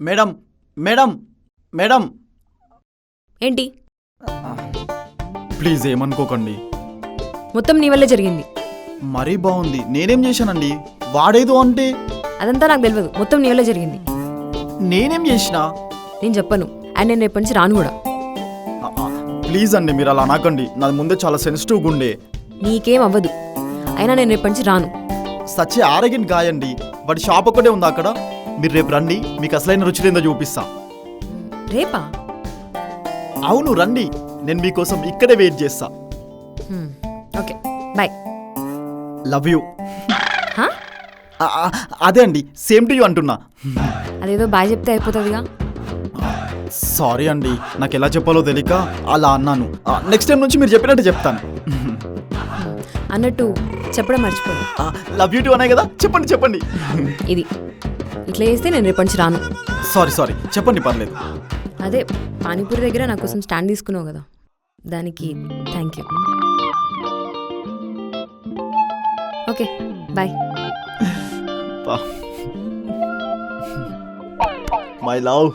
Madam madam madam ఏంటి? Please ఏమనుకోకండి. మొత్తం నీ వల్లే జరిగింది. మరీ బాగుంది. నేనేం చేశానండి? వాడేదో అంటే అదంతా నాకు తెలియదు. మొత్తం నీ వల్లే జరిగింది. నేనేం చేసినా? నేను చెప్పను. అండ్ నేను రేపటి నుంచి రాను కూడా. ప్లీజ్ అండి, మీరు అలా అనకండి. నాది ముందే చాలా సెన్సిటివ్గా ఉండే. నీకేం అవ్వదు. అయినా నేను రేపటి నుంచి రాను. సచ్చి ఆరగిన్ గాయండి. వాడి షాప్ ఒక్కటే ఉంది అక్కడ. మీరు రేపు రండి, మీకు అసలైన రుచిలేందో చూపిస్తా. రేపా? అవును రండి, నేను మీకోసం ఇక్కడే వెయిట్ చేస్తా. Okay bye. Love you. అదే అండి, సేమ్ టు యూ అంటున్నా. అదేదో బాయ్ చెప్తే అయిపోతుందిగా. సారీ అండి, నాకు ఎలా చెప్పాలో తెలియక అలా అన్నాను. నెక్స్ట్ టైం నుంచి మీరు చెప్పినట్టు చెప్తాను. అన్నట్టు చెప్పడం మర్చిపోదు. లవ్ యూ టూ అనే కదా, చెప్పండి చెప్పండి. ఇది ఇట్లా చేస్తే నేను రేపటి నుంచి రాను. సారీ చెప్పండి, పర్లేదు. అదే పానీపూరి దగ్గర నా కోసం స్టాండ్ తీసుకున్నావు కదా, దానికి thank you. Okay bye. My love.